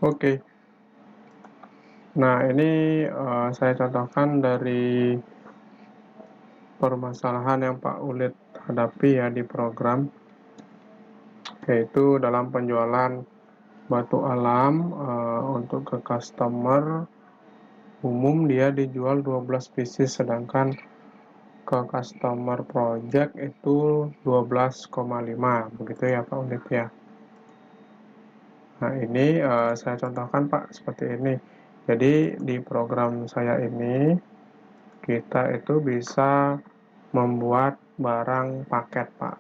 Oke. Nah, ini saya contohkan dari permasalahan yang Pak Ulit hadapi ya di program, yaitu dalam penjualan batu alam untuk ke customer umum dia dijual 12 pieces, sedangkan ke customer project itu 12,5, begitu ya Pak Ulit ya. Nah, ini saya contohkan Pak seperti ini. Jadi di program saya ini kita itu bisa membuat barang paket Pak.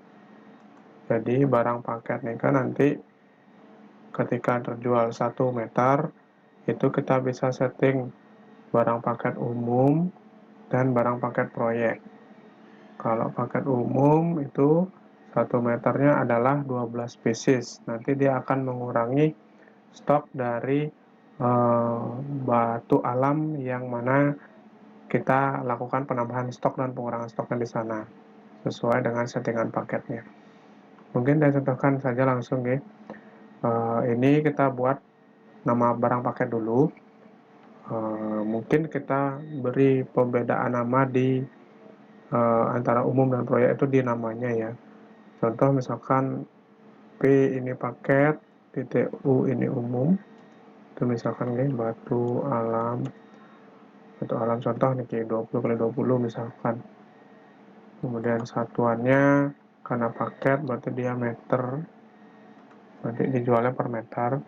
Jadi barang paket nih kan nanti ketika terjual 1 meter itu kita bisa setting barang paket umum dan barang paket proyek. Kalau paket umum itu 1 meternya adalah 12 pieces. Nanti dia akan mengurangi stok dari batu alam yang mana kita lakukan penambahan stok dan pengurangan stoknya di sana sesuai dengan settingan paketnya. Mungkin saya contohkan saja langsung ya. Ini kita buat nama barang paket dulu. Mungkin kita beri pembedaan nama di antara umum dan proyek itu di namanya ya. Contoh misalkan P ini paket, titik U ini umum. Itu misalkan nih batu alam contoh nih kayak 20 kali 20 misalkan. Kemudian satuannya karena paket berarti diameter, nanti dijualnya per meter.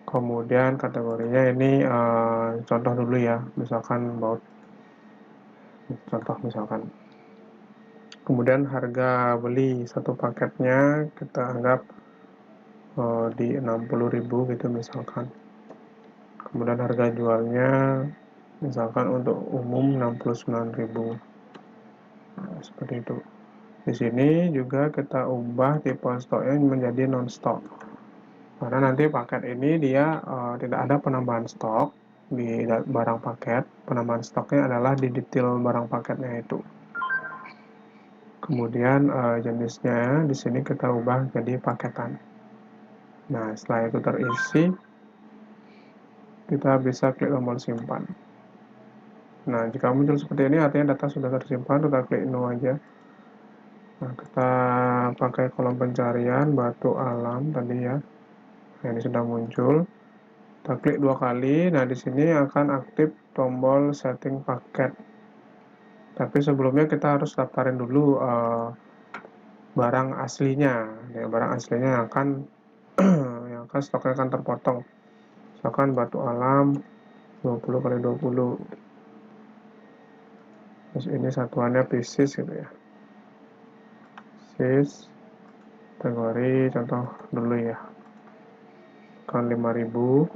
Kemudian kategorinya ini contoh dulu ya, misalkan baut contoh misalkan. Kemudian harga beli satu paketnya kita anggap di 60.000 gitu misalkan. Kemudian harga jualnya misalkan untuk umum 69.000. Nah, seperti itu. Di sini juga kita ubah tipe stoknya menjadi non stok. Karena nanti paket ini dia tidak ada penambahan stok di barang paket. Penambahan stoknya adalah di detail barang paketnya itu. Kemudian jenisnya di sini kita ubah jadi paketan. Nah, setelah itu terisi, kita bisa klik tombol simpan. Nah, jika muncul seperti ini artinya data sudah tersimpan, kita klik no aja. Nah, kita pakai kolom pencarian batu alam tadi ya. Nah, ini sudah muncul. Kita klik 2 kali. Nah, di sini akan aktif tombol setting paket. Tapi sebelumnya kita harus daftarin dulu barang aslinya. Ya, barang aslinya yang akan stoknya akan terpotong. Misalkan batu alam 20 kali 20. Terus ini satuannya pieces gitu ya. Pieces kategori contoh dulu ya. Kan 5.000.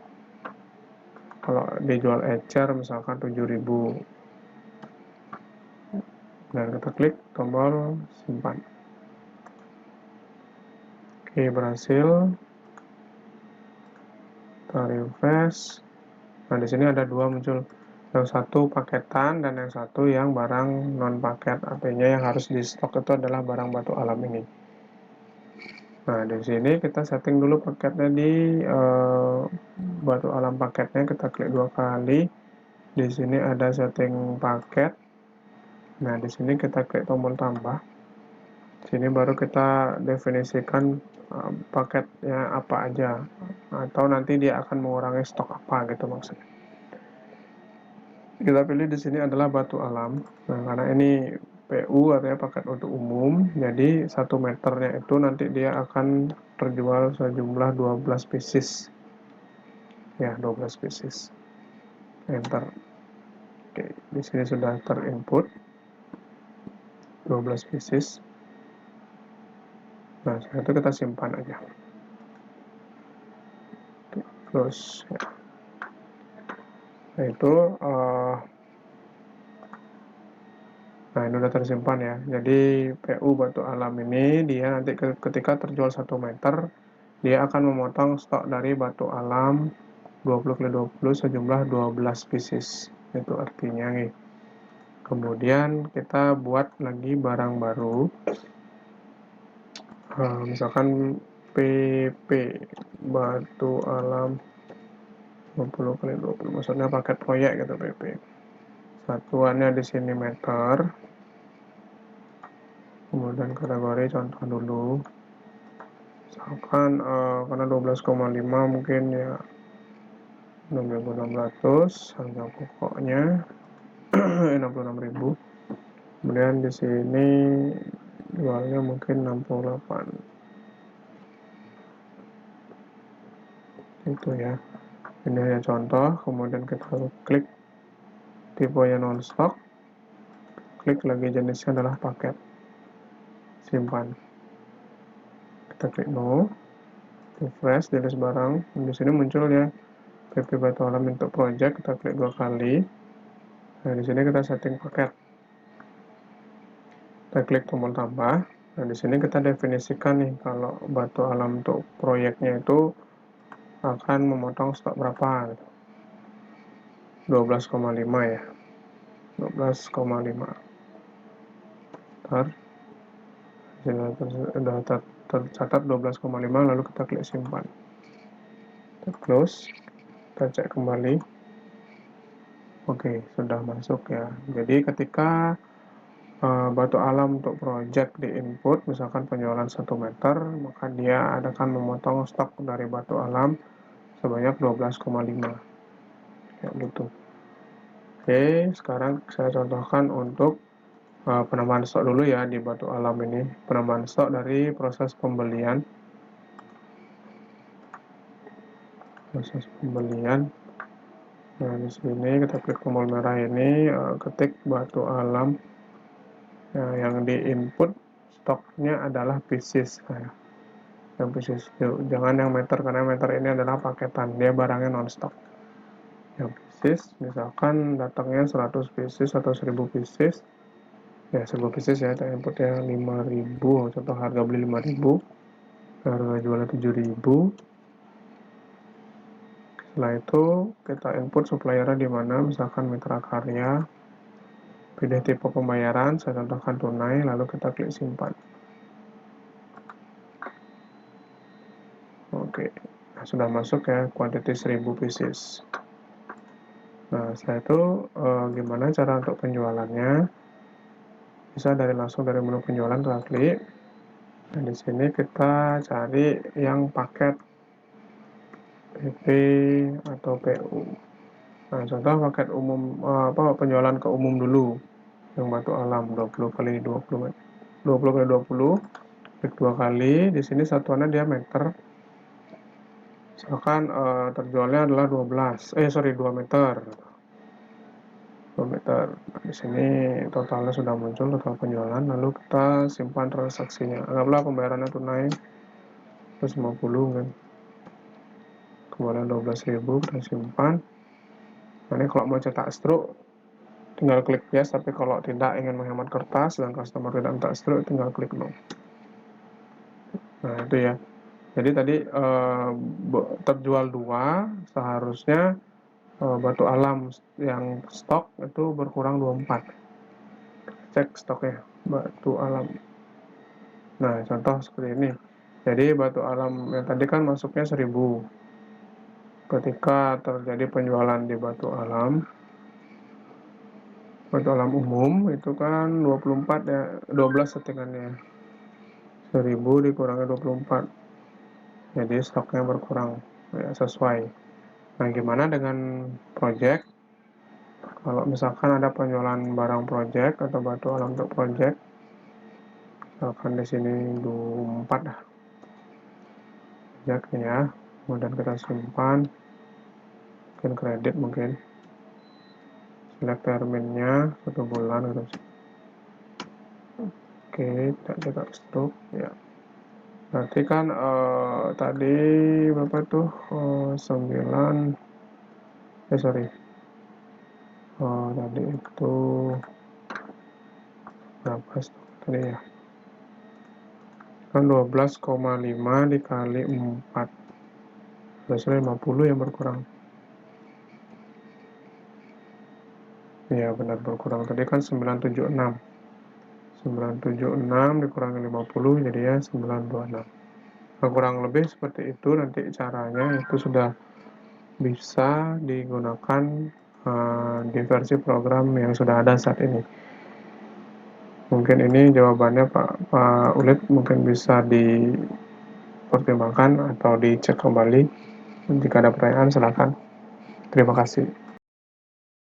Kalau dijual ecer misalkan 7.000. Dan kita klik tombol simpan. Oke, berhasil. Kita refresh. Nah, di sini ada dua muncul. Yang satu paketan dan yang satu yang barang non paket. Artinya yang harus di stok itu adalah barang batu alam ini. Nah, di sini kita setting dulu paketnya di batu alam paketnya. Kita klik 2 kali. Di sini ada setting paket. Nah, di sini kita klik tombol tambah. Sini baru kita definisikan paketnya apa aja, atau nanti dia akan mengurangi stok apa gitu maksudnya. Kita pilih di sini adalah batu alam. Nah, karena ini PU artinya paket untuk umum, jadi 1 meternya itu nanti dia akan terjual sejumlah 12 pieces. Ya, 12 pieces. Enter. Oke, di sini sudah terinput 12 pieces. Nah, setelah itu kita simpan aja. Terus ya. Nah, itu nah ini udah tersimpan ya. Jadi PU batu alam ini dia nanti ketika terjual 1 meter dia akan memotong stok dari batu alam 20 kali 20 sejumlah 12 pieces. Itu artinya nih. Kemudian kita buat lagi barang baru. Misalkan PP. batu alam 20 kali 20, maksudnya paket proyek gitu PP. Satuannya di sini meter. Kemudian kategori contoh dulu. Misalkan karena 12,5 mungkin ya 6.600, harga pokoknya 66.000. Kemudian di sini jualnya mungkin 68. Itu ya. Ini hanya contoh, kemudian kita klik tipenya non-stock, klik lagi jenisnya adalah paket, simpan. Kita klik no, refresh, di list barang. Di sini muncul ya PP Batu Alam untuk project, kita klik 2 kali. Nah, di sini kita setting paket. Kita klik tombol tambah. Nah, di sini kita definisikan nih kalau batu alam untuk proyeknya itu akan memotong stok berapa gitu. 12,5 ya. 12,5. Sudah tercatat 12,5, lalu kita klik simpan. Kita close. Kita cek kembali. Oke, sudah masuk ya. Jadi ketika batu alam untuk project di input, misalkan penjualan 1 meter, maka dia akan memotong stok dari batu alam sebanyak 12,5 kayak gitu. Oke, sekarang saya contohkan untuk penambahan stok dulu ya di batu alam ini. Penambahan stok dari proses pembelian. Nah, di sini kita klik tombol merah ini, ketik batu alam. Nah, yang di input stoknya adalah pieces. Nah, yang pieces, jangan yang meter, karena meter ini adalah paketan, dia barangnya non stock. Yang pieces, misalkan datangnya 100 pieces atau 1000 pieces, ya 1000 pieces ya, kita inputnya 5.000, contoh harga beli 5.000, harga jualnya 7.000. Setelah itu kita input suppliernya di mana, misalkan Mitra Karya, pilih tipe pembayaran, saya contohkan tunai, lalu kita klik simpan. Oke, nah, sudah masuk ya quantity 1000 pieces. Nah, setelah itu gimana cara untuk penjualannya? Bisa langsung dari menu penjualan, kita klik. Nah, di sini kita cari yang paket PP atau PU. Nah, contoh paket umum, penjualan ke umum dulu, yang batu alam 20 kali 20 kali 20, klik 2 kali. Di sini satuannya dia meter. Misalkan terjualnya adalah 2 meter. 2 meter. Nah, di sini totalnya sudah muncul, total penjualan. Lalu kita simpan transaksinya. Anggaplah pembayarannya tunai 150 kan. Kemudian 12.000 kita simpan. Nah, ini kalau mau cetak struk tinggal klik yes, tapi kalau tidak ingin menghemat kertas dan customer tidak minta struk, tinggal klik no. Nah, itu ya. Jadi tadi terjual 2, seharusnya batu alam yang stok itu berkurang 24. Cek stoknya batu alam. Nah, contoh seperti ini. Jadi batu alam yang tadi kan masuknya 1000. Ketika terjadi penjualan di batu alam umum itu kan 24 ya, 12 settingannya. 1000 dikurangi 24. Jadi stoknya berkurang ya, sesuai. Nah, gimana dengan project? Kalau misalkan ada penjualan barang project atau batu alam untuk project, misalkan di sini 24 dah. Project ya. Kemudian kita simpan. Mungkin kredit mungkin. Select terminnya 1 bulan gitu. Oke, kita cetak struk ya. Berarti kan tadi berapa tuh? 9 tadi itu berapa tadi ya? Kan 12,5 dikali 4. Biasanya 50 yang berkurang. Ya, benar berkurang. Tadi kan 976 dikurangi 50 jadi ya 926. kurang lebih seperti itu nanti caranya, itu sudah bisa digunakan di versi program yang sudah ada saat ini. Mungkin ini jawabannya Pak Ulit, mungkin bisa dipertimbangkan atau dicek kembali. Jika ada pertanyaan silakan. Terima kasih.